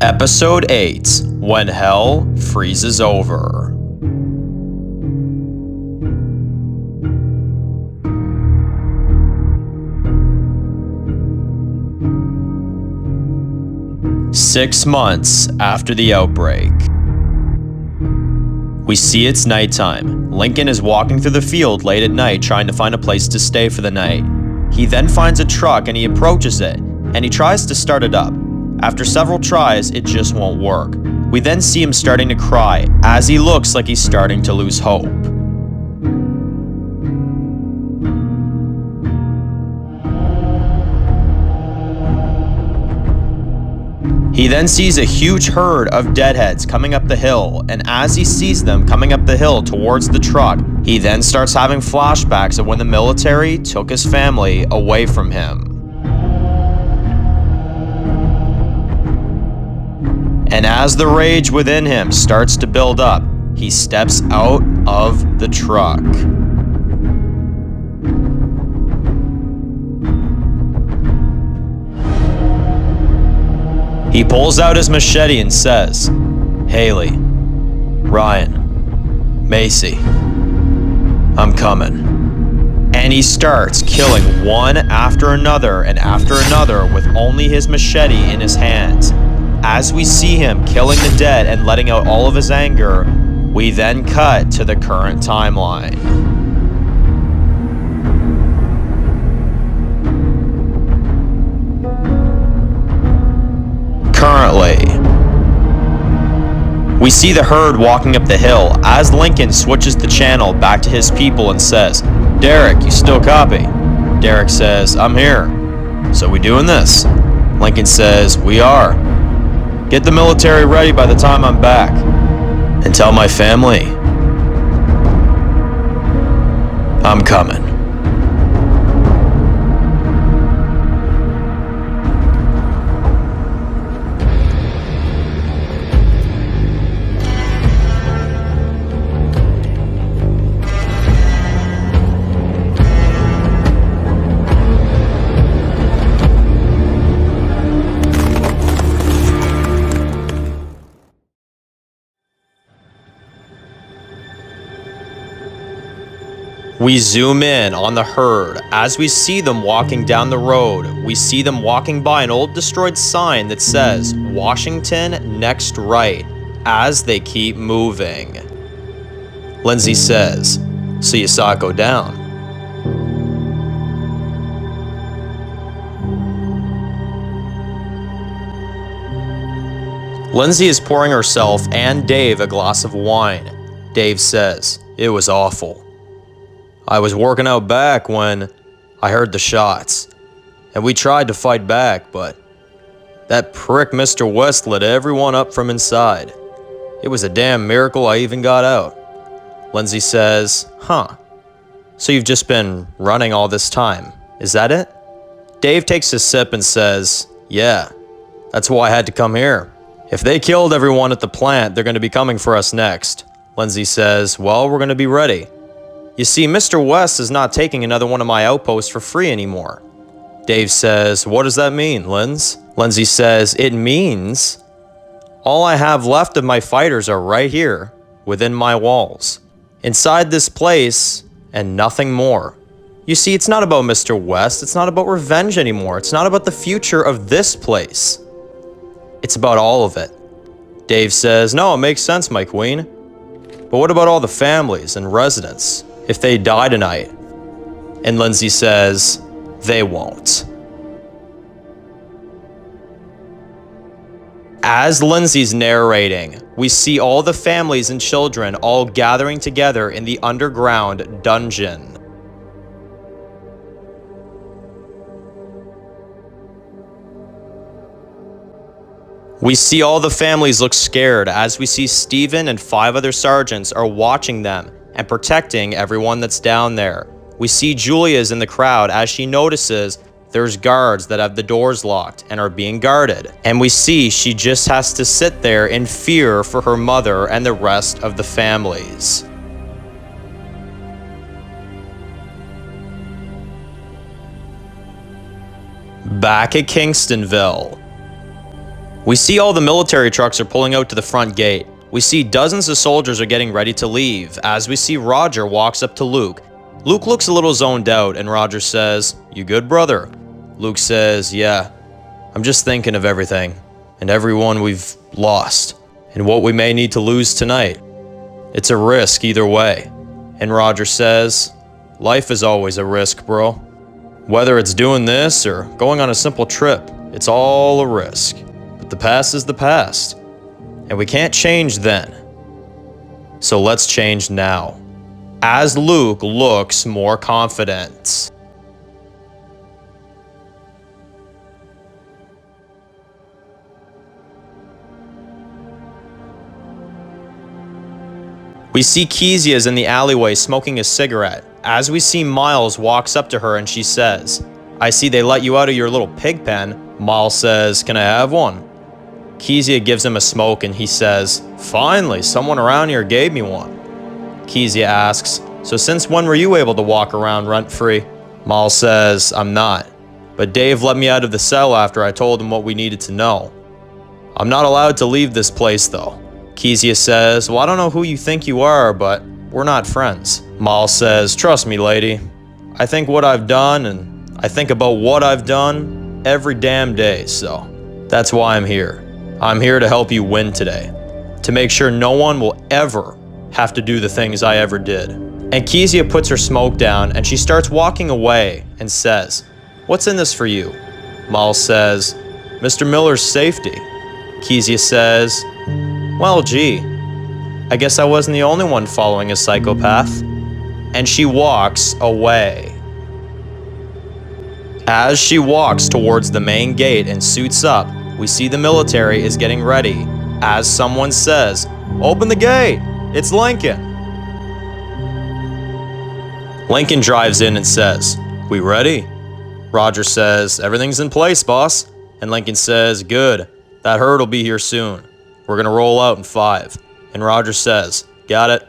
Episode 8, When Hell Freezes Over. Six months after the outbreak. We see it's nighttime. Lincoln is walking through the field late at night trying to find a place to stay for the night. He then finds a truck and he approaches it, and he tries to start it up. After several tries, it just won't work. We then see him starting to cry, as he looks like he's starting to lose hope. He then sees a huge herd of deadheads coming up the hill, and as he sees them coming up the hill towards the truck, he then starts having flashbacks of when the military took his family away from him. And as the rage within him starts to build up, he steps out of the truck. He pulls out his machete and says, "Haley, Ryan, Macy, I'm coming." And he starts killing one after another and after another with only his machete in his hands. As we see him killing the dead and letting out all of his anger, we then cut to the current timeline. Currently, we see the herd walking up the hill as Lincoln switches the channel back to his people and says, "Derek, you still copy?" Derek says, "I'm here." "So we doing this?" Lincoln says, "We are. Get the military ready by the time I'm back. And tell my family I'm coming." We zoom in on the herd. As we see them walking down the road, we see them walking by an old destroyed sign that says, "Washington, next right," as they keep moving. Lindsay says, "So you saw it go down?" Lindsay is pouring herself and Dave a glass of wine. Dave says, "It was awful. I was working out back when I heard the shots, and we tried to fight back, but that prick Mr. West lit everyone up from inside. It was a damn miracle I even got out." Lindsay says, "Huh, so you've just been running all this time, is that it?" Dave takes a sip and says, "Yeah, that's why I had to come here. If they killed everyone at the plant, they're going to be coming for us next." Lindsay says, "Well, we're going to be ready. You see, Mr. West is not taking another one of my outposts for free anymore." Dave says, "What does that mean, Linz?" Lindsay says, "It means all I have left of my fighters are right here, within my walls, inside this place, and nothing more. You see, it's not about Mr. West, it's not about revenge anymore, it's not about the future of this place. It's about all of it." Dave says, "No, it makes sense, my queen. But what about all the families and residents? If they die tonight?" And Lindsay says, "They won't." As Lindsay's narrating, we see all the families and children all gathering together in the underground dungeon. We see all the families look scared as we see Stephen and 5 other sergeants are watching them and protecting everyone that's down there. We see Julia's in the crowd as she notices there's guards that have the doors locked and are being guarded. And we see she just has to sit there in fear for her mother and the rest of the families. Back at Kingstonville, We see all the military trucks are pulling out to the front gate. We see dozens of soldiers are getting ready to leave as we see Roger walks up to Luke. Luke looks a little zoned out and Roger says, "You good, brother?" Luke says, "Yeah, I'm just thinking of everything and everyone we've lost and what we may need to lose tonight. It's a risk either way." And Roger says, "Life is always a risk, bro. Whether it's doing this or going on a simple trip, it's all a risk. But the past is the past, and we can't change then. So let's change now." As Luke looks more confident. We see Kezia is in the alleyway smoking a cigarette. As we see Miles walks up to her and she says, "I see they let you out of your little pig pen." Miles says, "Can I have one?" Kezia gives him a smoke and he says, "Finally, someone around here gave me one." Kezia asks, "So since when were you able to walk around rent-free?" Miles says, "I'm not. But Dave let me out of the cell after I told him what we needed to know. I'm not allowed to leave this place though." Kezia says, "Well, I don't know who you think you are, but we're not friends." Miles says, "Trust me, lady. I think what I've done, and I think about what I've done every damn day, so that's why I'm here. I'm here to help you win today, to make sure no one will ever have to do the things I ever did." And Kezia puts her smoke down and she starts walking away and says, "What's in this for you?" Miles says, "Mr. Miller's safety." Kezia says, "Well, gee, I guess I wasn't the only one following a psychopath." And she walks away. As she walks towards the main gate and suits up, we see the military is getting ready as someone says, "Open the gate, it's Lincoln." Lincoln drives in and says, "We ready?" Roger says, "Everything's in place, boss." And Lincoln says, "Good, that herd will be here soon. We're gonna roll out in 5. And Roger says, "Got it."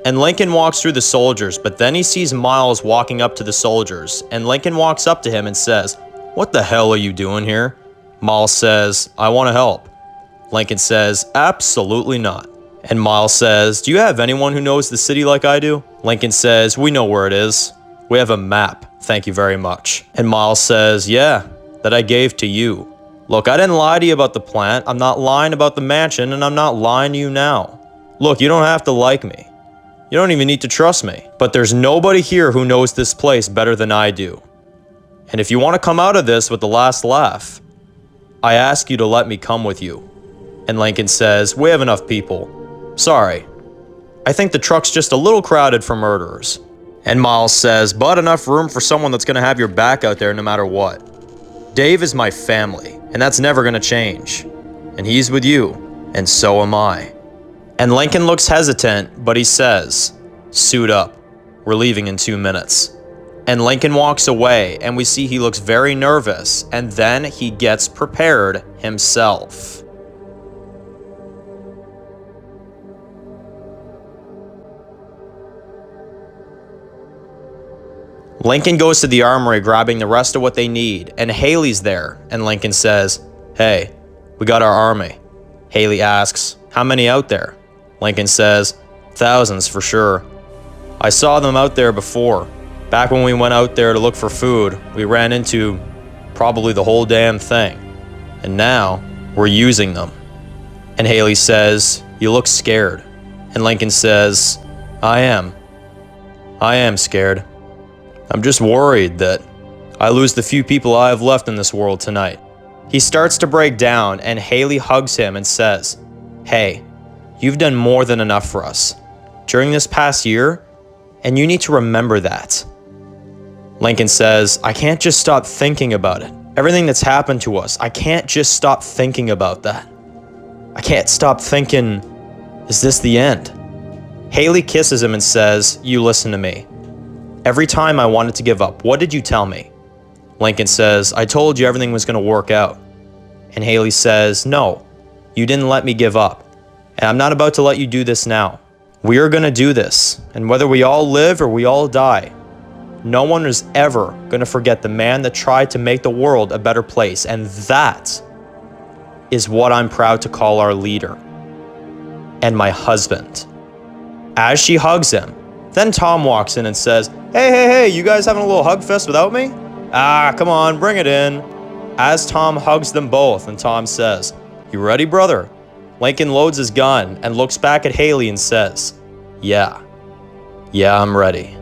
And Lincoln walks through the soldiers, but then he sees Miles walking up to the soldiers, and Lincoln walks up to him and says, "What the hell are you doing here?" Miles says, "I want to help." Lincoln says, "Absolutely not." And Miles says, "Do you have anyone who knows the city like I do?" Lincoln says, "We know where it is. We have a map, thank you very much." And Miles says, "Yeah, that I gave to you. Look, I didn't lie to you about the plant, I'm not lying about the mansion, and I'm not lying to you now. Look, you don't have to like me. You don't even need to trust me. But there's nobody here who knows this place better than I do. And if you want to come out of this with the last laugh, I ask you to let me come with you." And Lincoln says, "We have enough people. Sorry. I think the truck's just a little crowded for murderers." And Miles says, "But enough room for someone that's going to have your back out there no matter what. Dave is my family, and that's never going to change. And he's with you, and so am I." And Lincoln looks hesitant, but he says, "Suit up. We're leaving in 2 minutes." And Lincoln walks away, and we see he looks very nervous, and then he gets prepared himself. Lincoln goes to the armory grabbing the rest of what they need, and Haley's there, and Lincoln says, "Hey, we got our army." Haley asks, "How many out there?" Lincoln says, "Thousands for sure. I saw them out there before. Back when we went out there to look for food, we ran into probably the whole damn thing. And now, we're using them." And Haley says, "You look scared." And Lincoln says, I am scared. I'm just worried that I lose the few people I have left in this world tonight." He starts to break down, and Haley hugs him and says, "Hey, you've done more than enough for us during this past year, and you need to remember that." Lincoln says, "I can't just stop thinking about it. Everything that's happened to us, I can't just stop thinking about that. I can't stop thinking, is this the end?" Haley kisses him and says, "You listen to me. Every time I wanted to give up, what did you tell me?" Lincoln says, "I told you everything was going to work out." And Haley says, "No, you didn't let me give up. And I'm not about to let you do this now. We are going to do this. And whether we all live or we all die, no one is ever going to forget the man that tried to make the world a better place. And that is what I'm proud to call our leader and my husband. As she hugs him, then Tom walks in and says, Hey, you guys having a little hug fest without me? Ah, come on, bring it in. As Tom hugs them both, and Tom says, You ready, brother? Lincoln loads his gun and looks back at Haley and says, Yeah, I'm ready.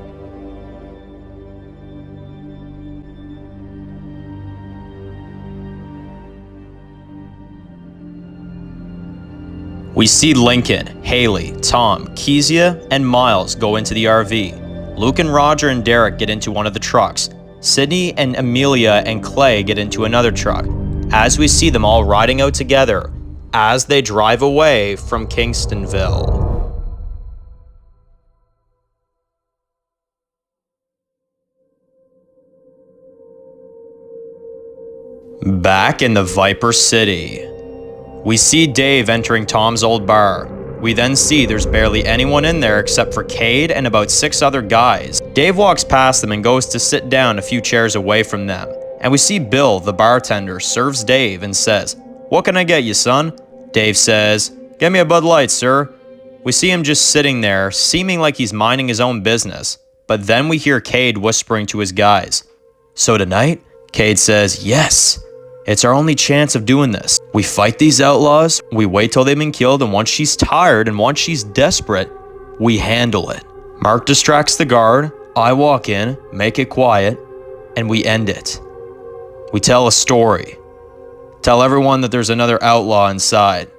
We see Lincoln, Haley, Tom, Kezia, and Miles go into the RV. Luke and Roger and Derek get into one of the trucks. Sydney and Amelia and Clay get into another truck. As we see them all riding out together as they drive away from Kingstonville. Back in the Viper City, we see Dave entering Tom's old bar. We then see there's barely anyone in there except for Cade and about 6 other guys. Dave walks past them and goes to sit down a few chairs away from them. And we see Bill, the bartender, serves Dave and says, What can I get you, son? Dave says, Get me a Bud Light, sir. We see him just sitting there, seeming like he's minding his own business. But then we hear Cade whispering to his guys. So tonight? Cade says, Yes. It's our only chance of doing this. We fight these outlaws, we wait till they've been killed, and once she's tired and once she's desperate, we handle it. Mark distracts the guard, I walk in, make it quiet, and we end it. We tell a story. Tell everyone that there's another outlaw inside.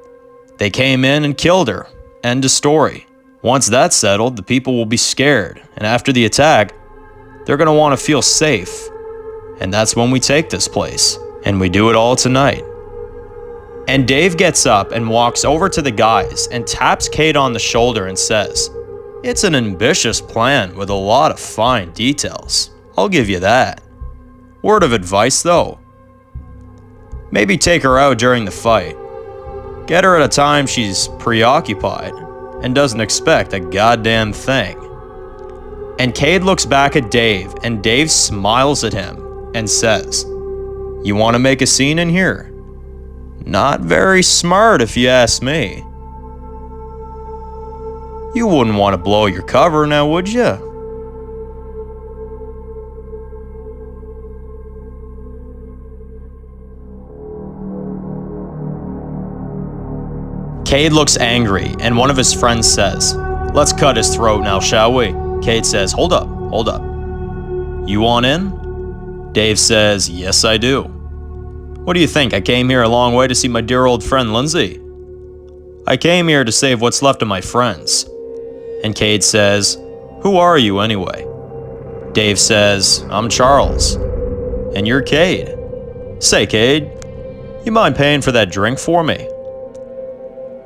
They came in and killed her. End of story. Once that's settled, the people will be scared, and after the attack, they're gonna want to feel safe. And that's when we take this place. And we do it all tonight. And Dave gets up and walks over to the guys and taps Cade on the shoulder and says, It's an ambitious plan with a lot of fine details. I'll give you that. Word of advice though. Maybe take her out during the fight. Get her at a time she's preoccupied and doesn't expect a goddamn thing. And Cade looks back at Dave and Dave smiles at him and says, You want to make a scene in here? Not very smart if you ask me. You wouldn't want to blow your cover now, would you? Cade looks angry and one of his friends says, Let's cut his throat now, shall we? Cade says, Hold up. You want in? Dave says, Yes, I do. What do you think? I came here a long way to see my dear old friend Lindsay. I came here to save what's left of my friends. And Cade says, Who are you anyway? Dave says, I'm Charles. And you're Cade. Say, Cade, you mind paying for that drink for me?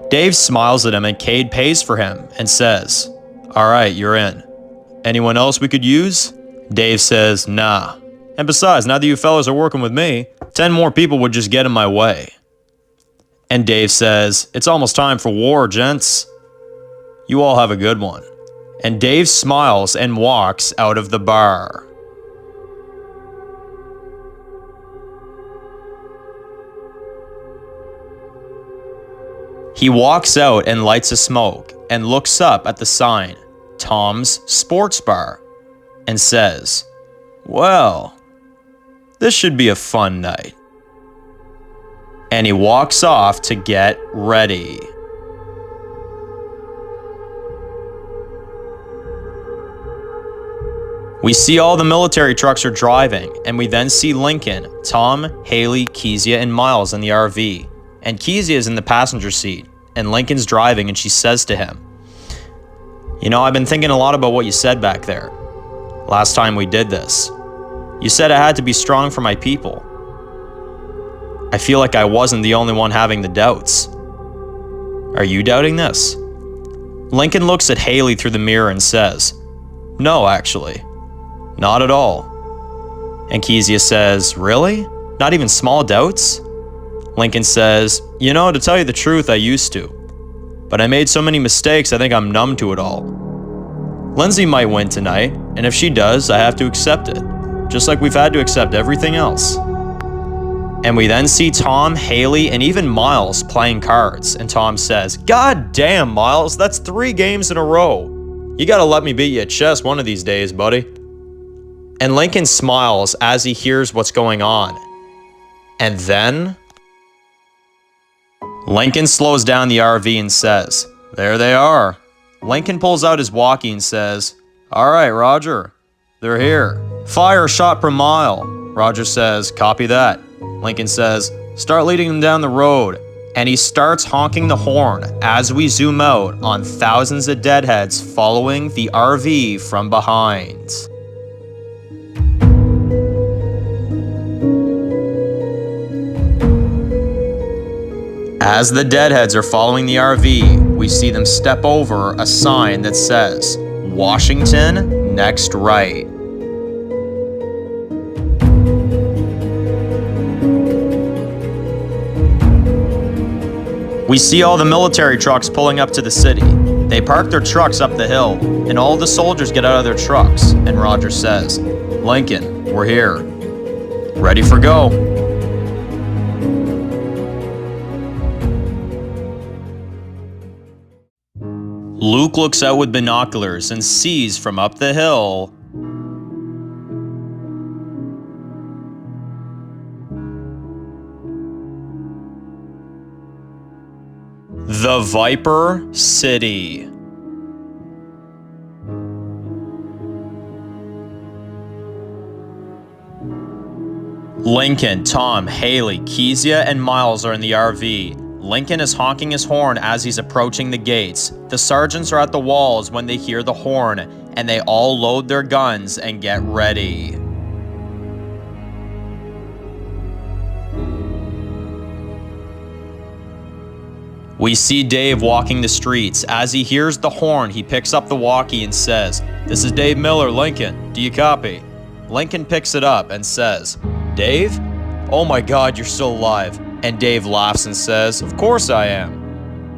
Dave smiles at him and Cade pays for him and says, All right, you're in. Anyone else we could use? Dave says, Nah. And besides, now that you fellas are working with me, 10 more people would just get in my way. And Dave says, It's almost time for war, gents. You all have a good one. And Dave smiles and walks out of the bar. He walks out and lights a smoke and looks up at the sign, Tom's Sports Bar, and says, Well, this should be a fun night. And he walks off to get ready. We see all the military trucks are driving, and we then see Lincoln, Tom, Haley, Kezia, and Miles in the RV. And Kezia is in the passenger seat, and Lincoln's driving, and she says to him, You know, I've been thinking a lot about what you said back there. Last time we did this. You said I had to be strong for my people. I feel like I wasn't the only one having the doubts. Are you doubting this? Lincoln looks at Haley through the mirror and says, No, actually. Not at all. And Kezia says, Really? Not even small doubts? Lincoln says, You know, to tell you the truth, I used to. But I made so many mistakes, I think I'm numb to it all. Lindsay might win tonight, and if she does, I have to accept it. Just like we've had to accept everything else. And we then see Tom, Haley, and even Miles playing cards, and Tom says, "God damn, Miles, that's 3 games in a row. You gotta let me beat you at chess one of these days, buddy." And Lincoln smiles as he hears what's going on. And then Lincoln slows down the RV and says, "There they are." Lincoln pulls out his walkie and says, "All right, Roger, they're here. Fire a shot per mile." Roger says, "Copy that." Lincoln says, "Start leading them down the road." And he starts honking the horn as we zoom out on thousands of deadheads following the RV from behind. As the deadheads are following the RV, we see them step over a sign that says, "Washington, next right." We see all the military trucks pulling up to the city. They park their trucks up the hill, and all the soldiers get out of their trucks, and Roger says, "Lincoln, we're here. Ready for go." Luke looks out with binoculars and sees from up the hill the Viper City. Lincoln, Tom, Haley, Kezia, and Miles are in the RV. Lincoln is honking his horn as he's approaching the gates. The sergeants are at the walls when they hear the horn, and they all load their guns and get ready. We see Dave walking the streets. As he hears the horn, he picks up the walkie and says, "This is Dave Miller, Lincoln. Do you copy?" Lincoln picks it up and says, "Dave? Oh my God, you're still alive." And Dave laughs and says, "Of course I am.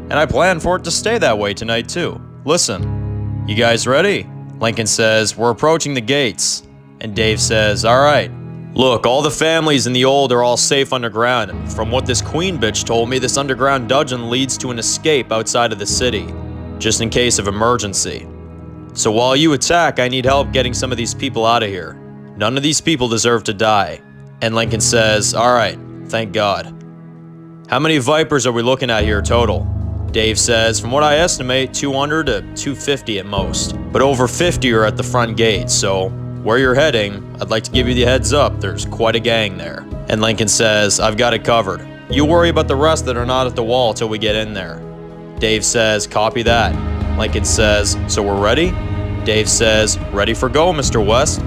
And I plan for it to stay that way tonight too. Listen, you guys ready?" Lincoln says, "We're approaching the gates." And Dave says, "All right. Look, all the families in the old are all safe underground. From what this queen bitch told me, this underground dungeon leads to an escape outside of the city, just in case of emergency. So while you attack, I need help getting some of these people out of here. None of these people deserve to die." And Lincoln says, "All right, thank God. How many Vipers are we looking at here total?" Dave says, "From what I estimate, 200 to 250 at most. But over 50 are at the front gate, so where you're heading, I'd like to give you the heads up, there's quite a gang there." And Lincoln says, "I've got it covered. You worry about the rest that are not at the wall till we get in there." Dave says, "Copy that." Lincoln says, "So we're ready?" Dave says, "Ready for go, Mr. West."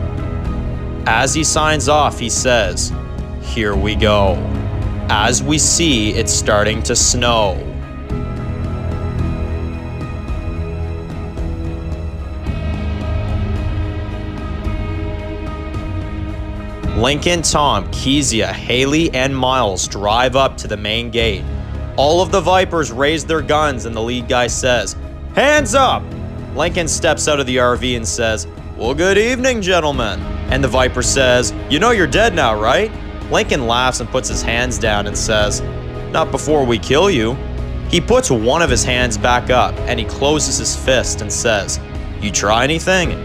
As he signs off, he says, "Here we go." As we see, it's starting to snow. Lincoln, Tom, Kezia, Haley, and Miles drive up to the main gate. All of the Vipers raise their guns and the lead guy says, "Hands up!" Lincoln steps out of the RV and says, "Well, good evening, gentlemen." And the Viper says, "You know you're dead now, right?" Lincoln laughs and puts his hands down and says, "Not before we kill you." He puts one of his hands back up and he closes his fist and says, "You try anything?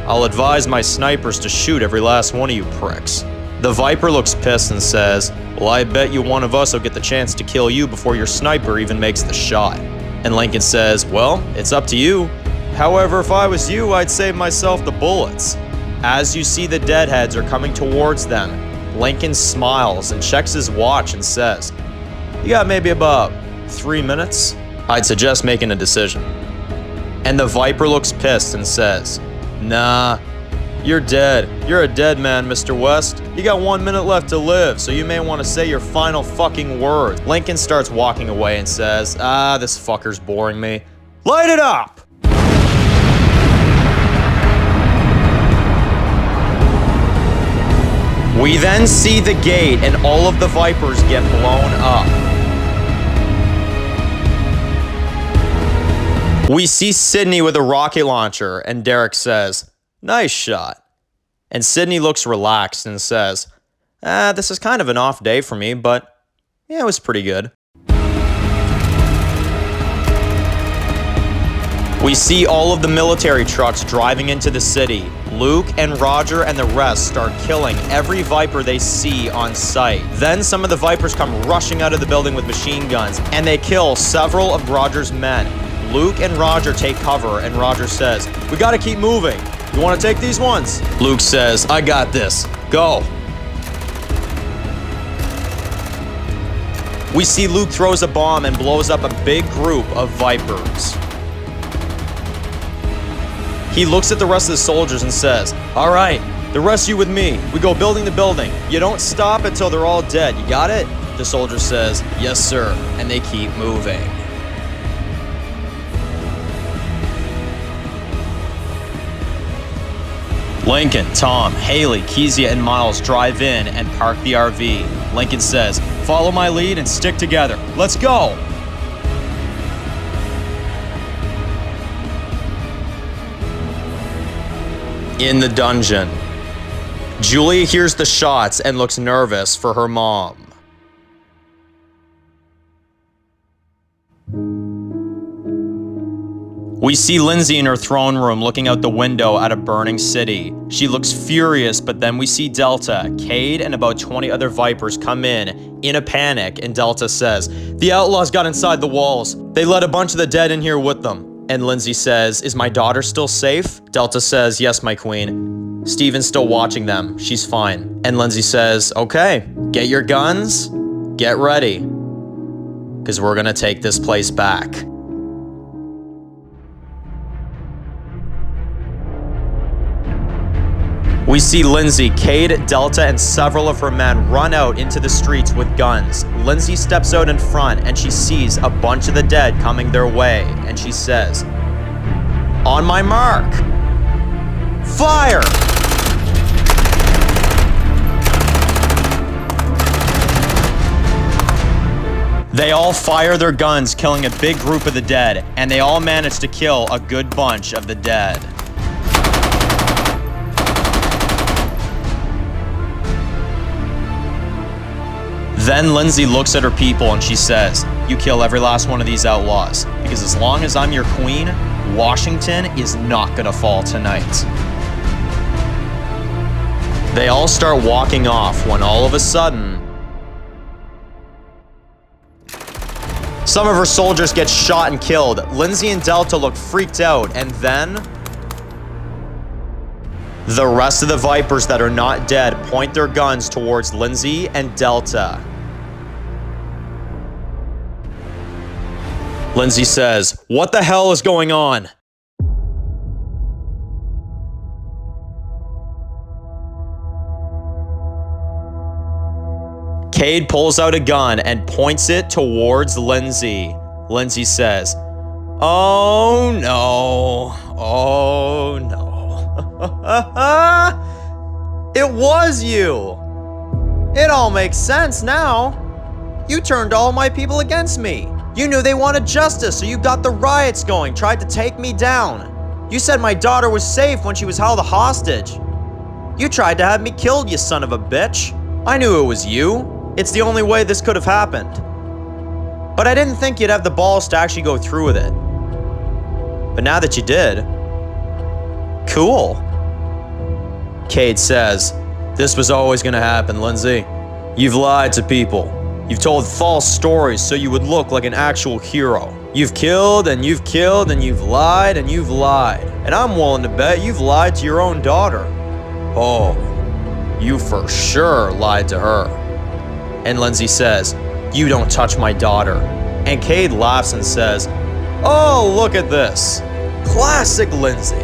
I'll advise my snipers to shoot every last one of you pricks." The Viper looks pissed and says, "Well, I bet you one of us will get the chance to kill you before your sniper even makes the shot." And Lincoln says, "Well, it's up to you. However, if I was you, I'd save myself the bullets." As you see the deadheads are coming towards them, Lincoln smiles and checks his watch and says, "You got maybe about 3 minutes? I'd suggest making a decision." And the Viper looks pissed and says, "Nah, you're dead. You're a dead man, Mr. West. You got 1 minute left to live, so you may want to say your final fucking word." Lincoln starts walking away and says, "This fucker's boring me. Light it up!" We then see the gate and all of the Vipers get blown up. We see Sydney with a rocket launcher and Derek says, "Nice shot." And Sydney looks relaxed and says, This is kind of an off day for me, but yeah, it was pretty good. We see all of the military trucks driving into the city. Luke and Roger and the rest start killing every Viper they see on sight. Then some of the Vipers come rushing out of the building with machine guns, and they kill several of Roger's men. Luke and Roger take cover, and Roger says, "We gotta keep moving. You wanna take these ones?" Luke says, "I got this. Go." We see Luke throws a bomb and blows up a big group of Vipers. He looks at the rest of the soldiers and says, "All right, the rest of you with me. We go building the building. You don't stop until they're all dead. You got it?" The soldier says, "Yes, sir," and they keep moving. Lincoln, Tom, Haley, Kezia, and Miles drive in and park the RV. Lincoln says, "Follow my lead and stick together. Let's go!" In the dungeon, Julia hears the shots and looks nervous for her mom. We see Lindsay in her throne room looking out the window at a burning city. She looks furious, but then we see Delta, Cade, and about 20 other Vipers come in a panic, and Delta says, "The outlaws got inside the walls. They let a bunch of the dead in here with them." And Lindsay says, "Is my daughter still safe?" Delta says, "Yes, my queen. Steven's still watching them. She's fine." And Lindsay says, "Okay, get your guns, get ready, because we're gonna take this place back." We see Lindsay, Cade, Delta, and several of her men run out into the streets with guns. Lindsay steps out in front and she sees a bunch of the dead coming their way, and she says, "On my mark, fire!" They all fire their guns, killing a big group of the dead, and they all manage to kill a good bunch of the dead. Then Lindsay looks at her people and she says, "You kill every last one of these outlaws, because as long as I'm your queen, Washington is not gonna fall tonight." They all start walking off when all of a sudden, some of her soldiers get shot and killed. Lindsay and Delta look freaked out, and then the rest of the Vipers that are not dead point their guns towards Lindsay and Delta. Lindsay says, "What the hell is going on?" Cade pulls out a gun and points it towards Lindsay. Lindsay says, "Oh no, oh no." It was you! It all makes sense now. You turned all my people against me. You knew they wanted justice, so you got the riots going, tried to take me down. You said my daughter was safe when she was held a hostage. You tried to have me killed, you son of a bitch. I knew it was you. It's the only way this could have happened. But I didn't think you'd have the balls to actually go through with it. But now that you did, cool. Cade says, "This was always gonna happen, Lindsay. You've lied to people. You've told false stories so you would look like an actual hero. You've killed and you've killed and you've lied and you've lied. And I'm willing to bet you've lied to your own daughter. Oh, you for sure lied to her." And Lindsay says, "You don't touch my daughter." And Cade laughs and says, "Oh, look at this. Classic Lindsay."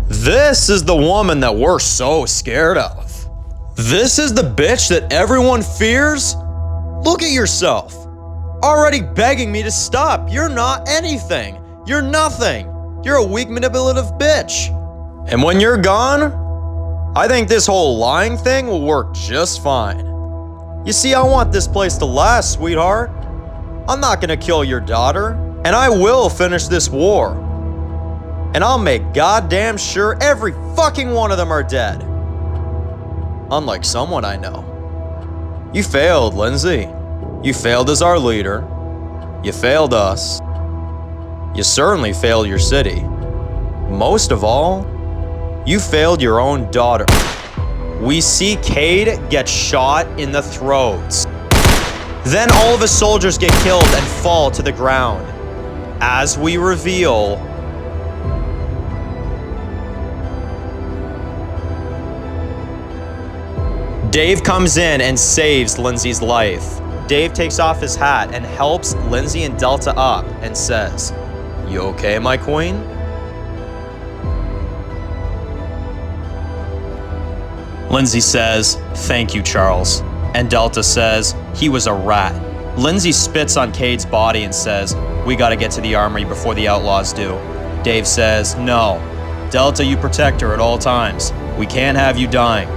This is the woman that we're so scared of. This is the bitch that everyone fears? Look at yourself. Already begging me to stop. You're not anything. You're nothing. You're a weak, manipulative bitch. And when you're gone, I think this whole lying thing will work just fine. You see, I want this place to last, sweetheart. I'm not gonna kill your daughter, and I will finish this war. And I'll make goddamn sure every fucking one of them are dead. Unlike someone I know. You failed, Lindsay. You failed as our leader. You failed us. You certainly failed your city. Most of all, you failed your own daughter. We see Cade get shot in the throat. Then all of his soldiers get killed and fall to the ground. As we reveal, Dave comes in and saves Lindsay's life. Dave takes off his hat and helps Lindsay and Delta up and says, "You okay, my queen?" Lindsay says, "Thank you, Charles." And Delta says, "He was a rat." Lindsay spits on Cade's body and says, "We gotta get to the armory before the outlaws do." Dave says, "No. Delta, you protect her at all times. We can't have you dying.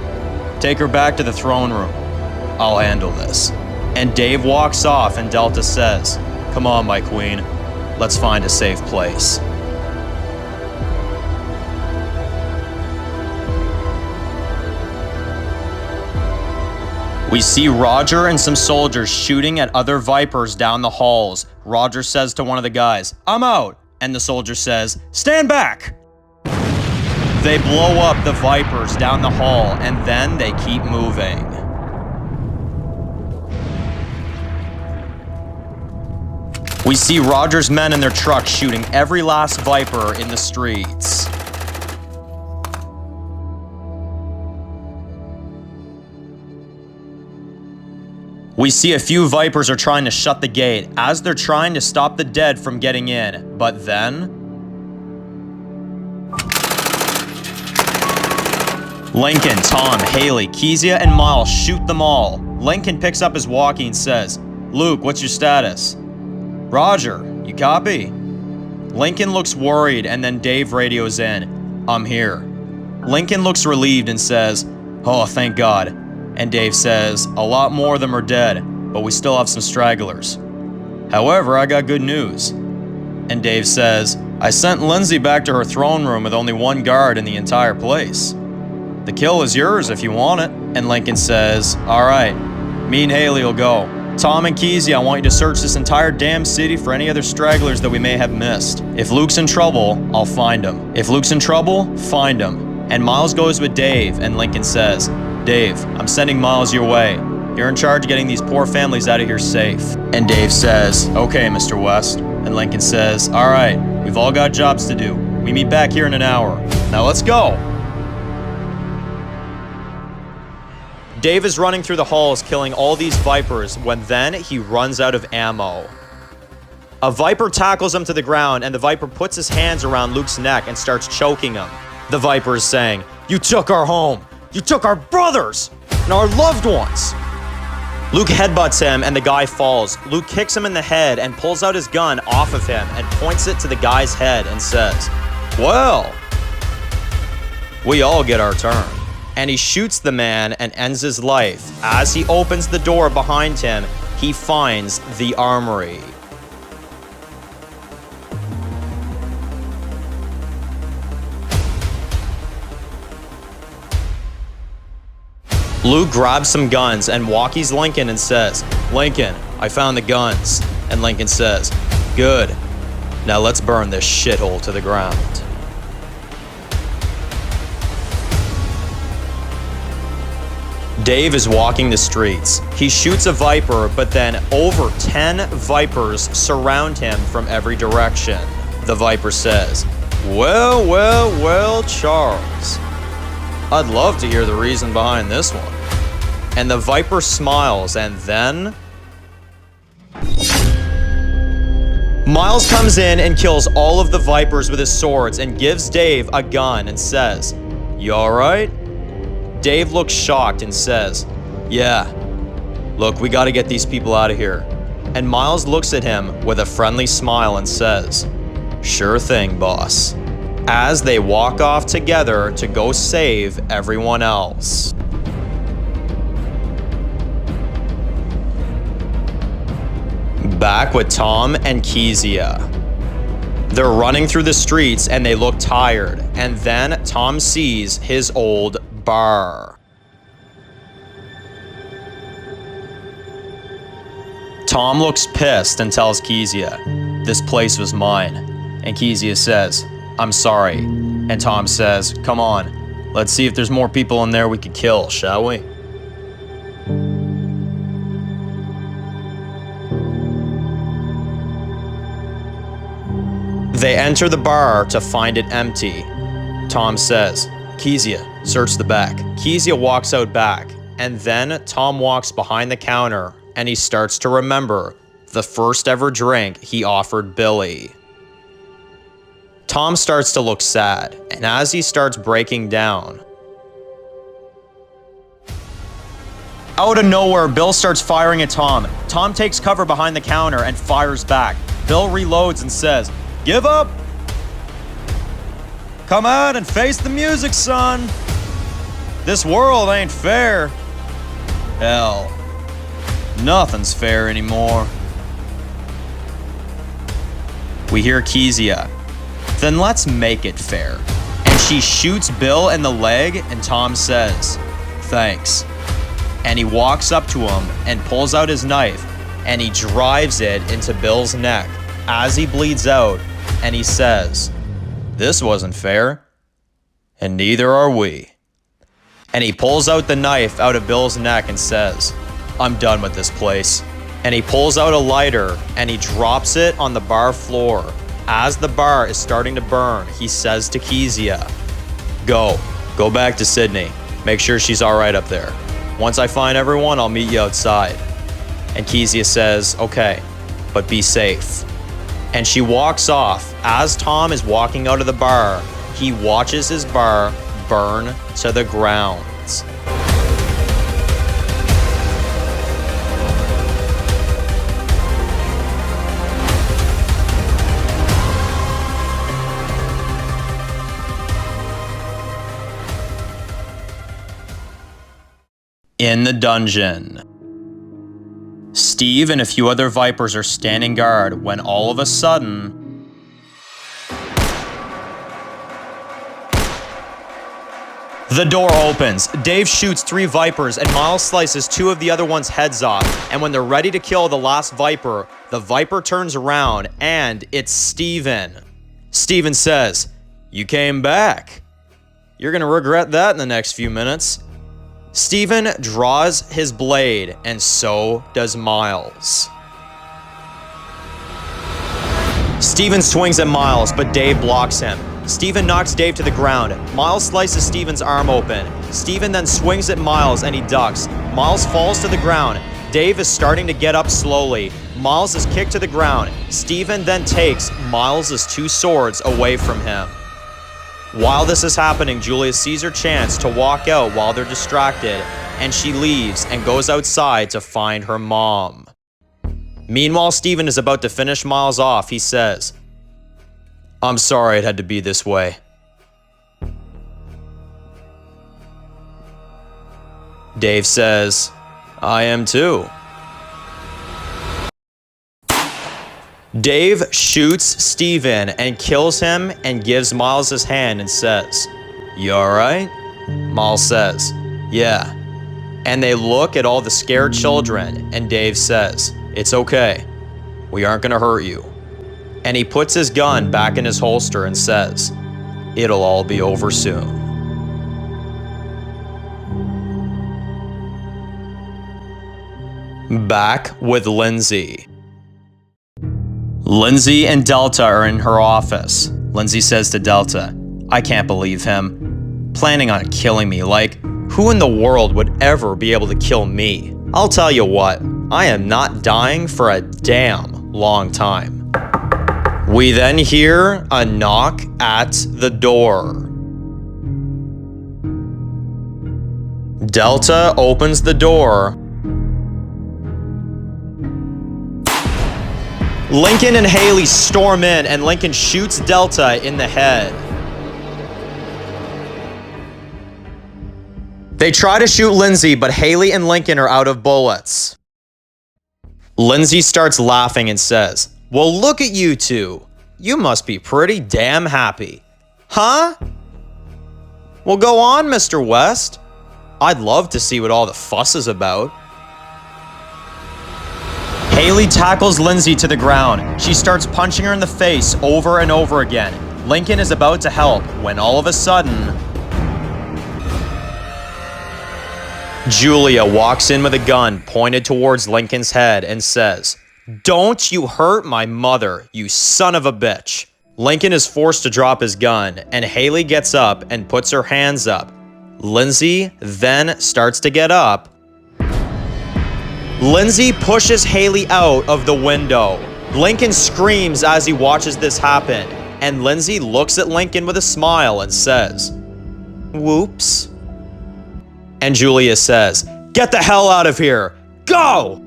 Take her back to the throne room. I'll handle this." And Dave walks off and Delta says, "Come on, my queen. Let's find a safe place." We see Roger and some soldiers shooting at other Vipers down the halls. Roger says to one of the guys, "I'm out." And the soldier says, "Stand back." They blow up the Vipers down the hall and then they keep moving. We see Roger's men in their truck shooting every last Viper in the streets. We see a few Vipers are trying to shut the gate as they're trying to stop the dead from getting in, but then Lincoln, Tom, Haley, Kezia, and Miles shoot them all. Lincoln picks up his walkie and says, "Luke, what's your status?" "Roger, you copy?" Lincoln looks worried and then Dave radios in, "I'm here." Lincoln looks relieved and says, "Oh, thank God." And Dave says, "A lot more of them are dead, but we still have some stragglers. However, I got good news." And Dave says, "I sent Lindsay back to her throne room with only one guard in the entire place. The kill is yours if you want it." And Lincoln says, "All right, me and Haley will go. Tom and Kezia, I want you to search this entire damn city for any other stragglers that we may have missed. If Luke's in trouble, I'll find him. If Luke's in trouble, find him." And Miles goes with Dave, and Lincoln says, "Dave, I'm sending Miles your way. You're in charge of getting these poor families out of here safe." And Dave says, "Okay, Mr. West." And Lincoln says, "All right, we've all got jobs to do. We meet back here in an hour. Now let's go." Dave is running through the halls killing all these Vipers when then he runs out of ammo. A Viper tackles him to the ground and the Viper puts his hands around Luke's neck and starts choking him. The Viper is saying, "You took our home. You took our brothers and our loved ones." Luke headbutts him and the guy falls. Luke kicks him in the head and pulls out his gun off of him and points it to the guy's head and says, "Well, we all get our turn." And he shoots the man and ends his life. As he opens the door behind him, he finds the armory. Luke grabs some guns and walkies Lincoln and says, "Lincoln, I found the guns." And Lincoln says, "Good. Now let's burn this shithole to the ground." Dave is walking the streets. He shoots a Viper, but then over 10 Vipers surround him from every direction. The Viper says, "Well, well, well, Charles. I'd love to hear the reason behind this one." And the Viper smiles, and then Miles comes in and kills all of the Vipers with his swords and gives Dave a gun and says, "You all right?" Dave looks shocked and says, "Yeah. Look, we gotta get these people out of here." And Miles looks at him with a friendly smile and says, "Sure thing, boss." As they walk off together to go save everyone else. Back with Tom and Kezia. They're running through the streets and they look tired, and then Tom sees his old bar. Tom looks pissed and tells Kezia, "This place was mine." And Kezia says, "I'm sorry." And Tom says, "Come on, let's see if there's more people in there we could kill, shall we?" They enter the bar to find it empty. Tom says, "Kezia, search the back." Kezia walks out back, and then Tom walks behind the counter and he starts to remember the first ever drink he offered Billy. Tom starts to look sad, and as he starts breaking down, out of nowhere, Bill starts firing at Tom. Tom takes cover behind the counter and fires back. Bill reloads and says, "Give up! Come out and face the music, son! This world ain't fair. Hell, nothing's fair anymore." We hear Kezia, "Then let's make it fair." And she shoots Bill in the leg, and Tom says, "Thanks." And he walks up to him and pulls out his knife, and he drives it into Bill's neck as he bleeds out, and he says, "This wasn't fair, and neither are we." And he pulls out the knife out of Bill's neck and says, "I'm done with this place." And he pulls out a lighter and he drops it on the bar floor. As the bar is starting to burn, he says to Kezia, Go back to Sydney. Make sure she's all right up there. Once I find everyone, I'll meet you outside." And Kezia says, "Okay, but be safe." And she walks off. As Tom is walking out of the bar, he watches his bar burn to the ground. In the dungeon, Steve and a few other Vipers are standing guard when all of a sudden, the door opens. Dave shoots 3 Vipers and Miles slices 2 of the other one's heads off. And when they're ready to kill the last Viper, the Viper turns around and it's Steven. Steven says, "You came back. You're gonna regret that in the next few minutes." Steven draws his blade, and so does Miles. Steven swings at Miles, but Dave blocks him. Steven knocks Dave to the ground. Miles slices Steven's arm open. Steven then swings at Miles and he ducks. Miles falls to the ground. Dave is starting to get up slowly. Miles is kicked to the ground. Steven then takes Miles' 2 swords away from him. While this is happening, Julia sees her chance to walk out while they're distracted, and she leaves and goes outside to find her mom. Meanwhile, Steven is about to finish Miles off. He says, "I'm sorry it had to be this way." Dave says, "I am too." Dave shoots Steven and kills him and gives Miles his hand and says, "You alright?" Miles says, "Yeah." And they look at all the scared children and Dave says, "It's okay. We aren't gonna hurt you." And he puts his gun back in his holster and says, "It'll all be over soon." Back with Lindsay. Lindsay and Delta are in her office. Lindsay says to Delta, "I can't believe him. Planning on killing me. Like, who in the world would ever be able to kill me? I'll tell you what, I am not dying for a damn long time." We then hear a knock at the door. Delta opens the door. Lincoln and Haley storm in, and Lincoln shoots Delta in the head. They try to shoot Lindsay, but Haley and Lincoln are out of bullets. Lindsay starts laughing and says, "Well, look at you two. You must be pretty damn happy. Huh? Well, go on, Mr. West. I'd love to see what all the fuss is about. Haley tackles Lindsay to the ground. She starts punching her in the face over and over again. Lincoln is about to help when all of a sudden, Julia walks in with a gun pointed towards Lincoln's head and says, "Don't you hurt my mother, you son of a bitch." Lincoln is forced to drop his gun, and Haley gets up and puts her hands up. Lindsay then starts to get up. Lindsay pushes Haley out of the window. Lincoln screams as he watches this happen, and Lindsay looks at Lincoln with a smile and says, "Whoops." And Julia says, "Get the hell out of here! Go!"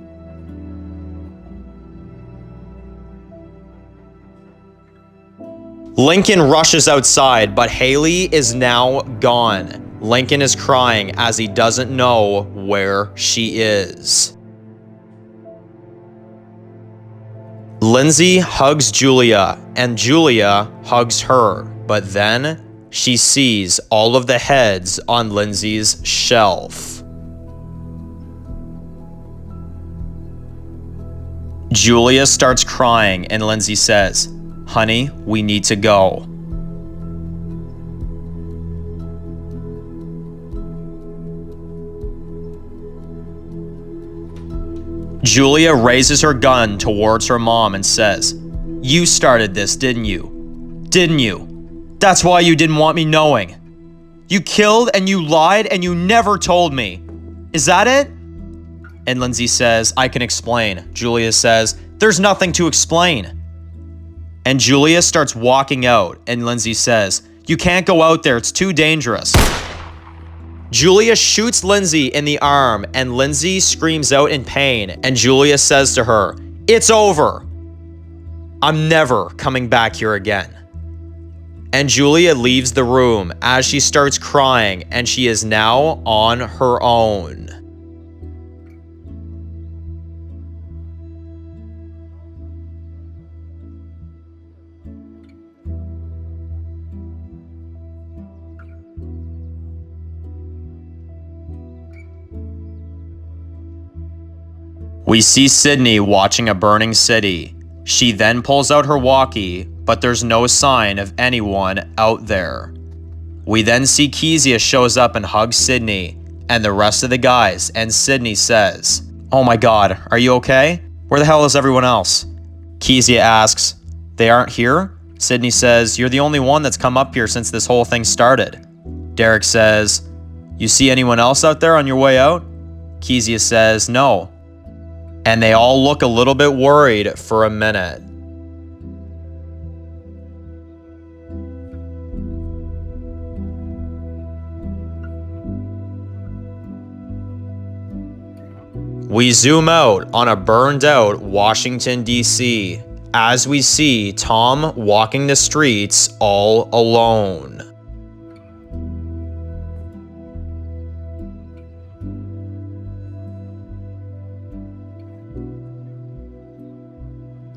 Lincoln rushes outside, but Haley is now gone. Lincoln is crying as he doesn't know where she is. Lindsay hugs Julia, and Julia hugs her, but then she sees all of the heads on Lindsay's shelf. Julia starts crying, and Lindsay says, "Honey, we need to go." Julia raises her gun towards her mom and says, "You started this, didn't you? Didn't you? That's why you didn't want me knowing. You killed and you lied and you never told me. Is that it?" And Lindsay says, "I can explain." Julia says, "There's nothing to explain." And Julia starts walking out, and Lindsay says, "You can't go out there, it's too dangerous." Julia shoots Lindsay in the arm, and Lindsay screams out in pain, and Julia says to her, "It's over. I'm never coming back here again." And Julia leaves the room as she starts crying, and she is now on her own. We see Sydney watching a burning city. She then pulls out her walkie, but there's no sign of anyone out there. We then see Kezia shows up and hugs Sydney and the rest of the guys, and Sydney says, "Oh my god, are you okay? Where the hell is everyone else?" Kezia asks, "They aren't here?" Sydney says, "You're the only one that's come up here since this whole thing started." Derek says, "You see anyone else out there on your way out?" Kezia says, "No." And they all look a little bit worried for a minute. We zoom out on a burned out Washington, D.C. as we see Tom walking the streets all alone.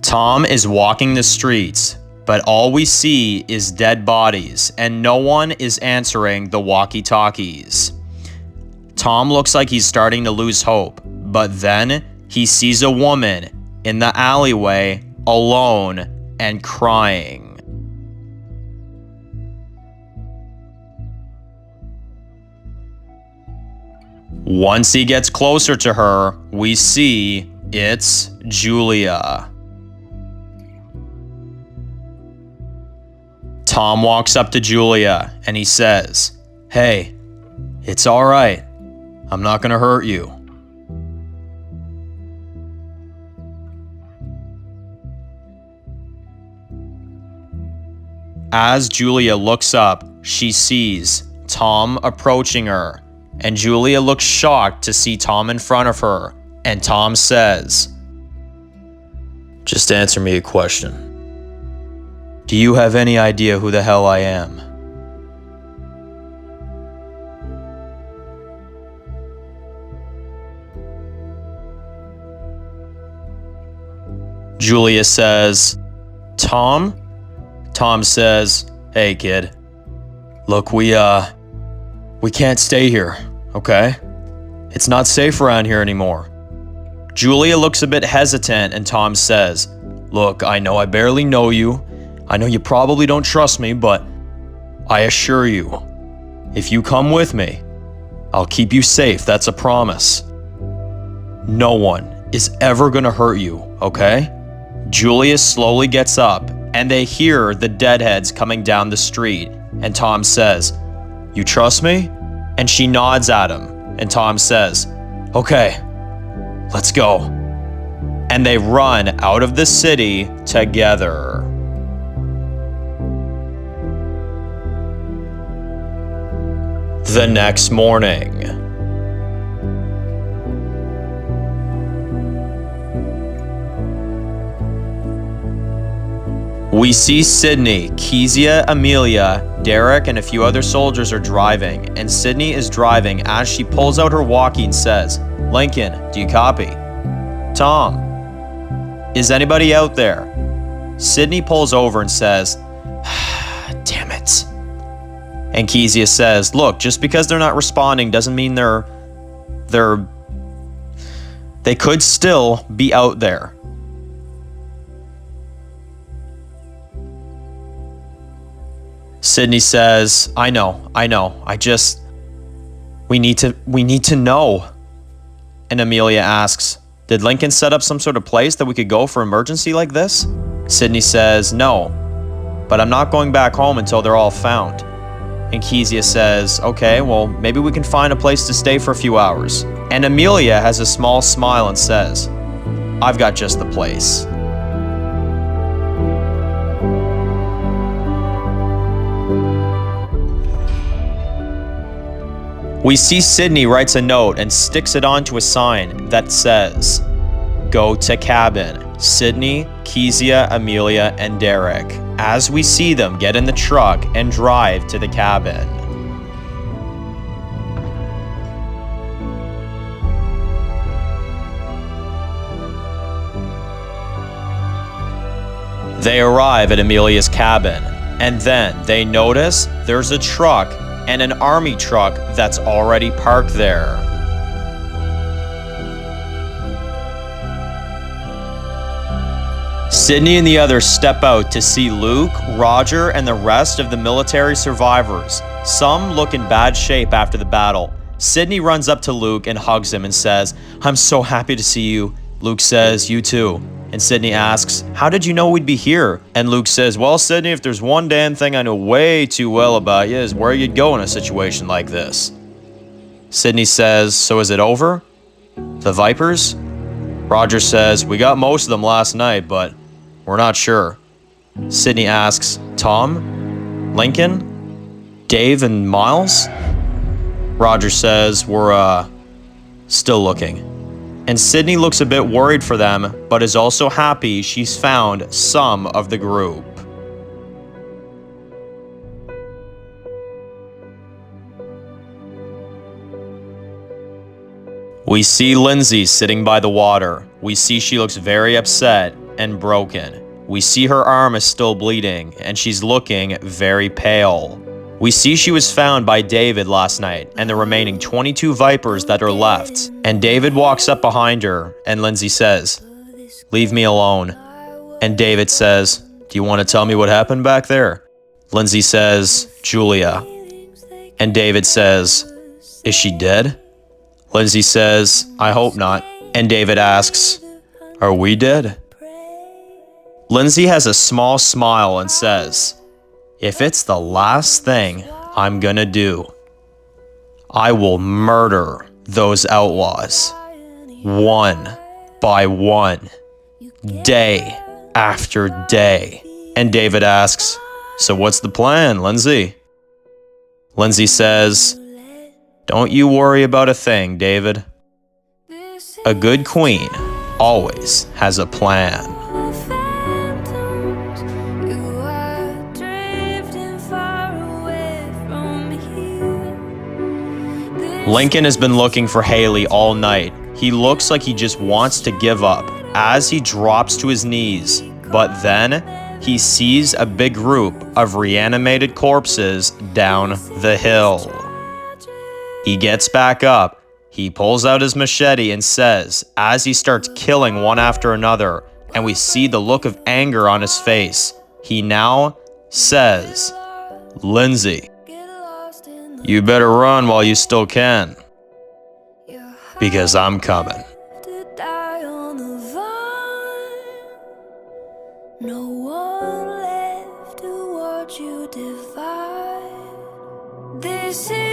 Tom is walking the streets, but all we see is dead bodies, and no one is answering the walkie-talkies. Tom looks like he's starting to lose hope, but then he sees a woman in the alleyway alone and crying. Once he gets closer to her, we see it's Julia. Tom walks up to Julia and he says, "Hey, it's all right. I'm not gonna hurt you." As Julia looks up, she sees Tom approaching her, and Julia looks shocked to see Tom in front of her, and Tom says, "Just answer me a question. Do you have any idea who the hell I am?" Julia says, "Tom, Tom says, "Hey, kid. Look, we can't stay here, okay? It's not safe around here anymore." Julia looks a bit hesitant and Tom says, "Look, I know I barely know you. I know you probably don't trust me, but I assure you, if you come with me, I'll keep you safe, that's a promise. No one is ever gonna hurt you, okay?" Julia slowly gets up and they hear the deadheads coming down the street and Tom says, "You trust me?" And she nods at him and Tom says, "Okay, let's go." And they run out of the city together. The next morning. We see Sydney, Kezia, Amelia, Derek, and a few other soldiers are driving, and Sydney is driving as she pulls out her walkie and says, "Lincoln, do you copy? Tom, is anybody out there?" Sydney pulls over and says, "Damn it." And Kezia says, "Look, just because they're not responding doesn't mean they could still be out there." Sydney says, I know. We need to know." And Amelia asks, "Did Lincoln set up some sort of place that we could go for emergency like this?" Sydney says, "No, but I'm not going back home until they're all found." And Kezia says, "Okay, well, maybe we can find a place to stay for a few hours." And Amelia has a small smile and says, "I've got just the place." We see Sydney writes a note and sticks it onto a sign that says, "Go to cabin, Sydney, Kezia, Amelia, and Derek," as we see them get in the truck and drive to the cabin. They arrive at Amelia's cabin, and then they notice there's a truck and an army truck that's already parked there. Sydney and the others step out to see Luke, Roger, and the rest of the military survivors. Some look in bad shape after the battle. Sydney runs up to Luke and hugs him and says, "I'm so happy to see you." Luke says, "You too." And Sydney asks, "How did you know we'd be here?" And Luke says, "Well, Sydney, if there's one damn thing I know way too well about you is where you'd go in a situation like this." Sydney says, "So is it over? The Vipers?" Roger says, "We got most of them last night, but we're not sure." Sydney asks, "Tom? Lincoln? Dave and Miles?" Roger says, "We're, still looking." And Sydney looks a bit worried for them, but is also happy she's found some of the group. We see Lindsay sitting by the water. We see she looks very upset and broken. We see her arm is still bleeding, and she's looking very pale. We see she was found by David last night and the remaining 22 Vipers that are left. And David walks up behind her and Lindsay says, "Leave me alone." And David says, "Do you want to tell me what happened back there?" Lindsay says, "Julia." And David says, "Is she dead?" Lindsay says, "I hope not." And David asks, "Are we dead?" Lindsay has a small smile and says, "If it's the last thing I'm gonna do, I will murder those outlaws, one by one, day after day." And David asks, "So what's the plan, Lindsay?" Lindsay says, "Don't you worry about a thing, David. A good queen always has a plan." Lincoln has been looking for Haley all night. He looks like he just wants to give up as he drops to his knees, but then he sees a big group of reanimated corpses down the hill. He gets back up, he pulls out his machete and says, as he starts killing one after another, and we see the look of anger on his face, he now says, "Lindsay, you better run while you still can, because I'm coming." No one left to watch you divide. This is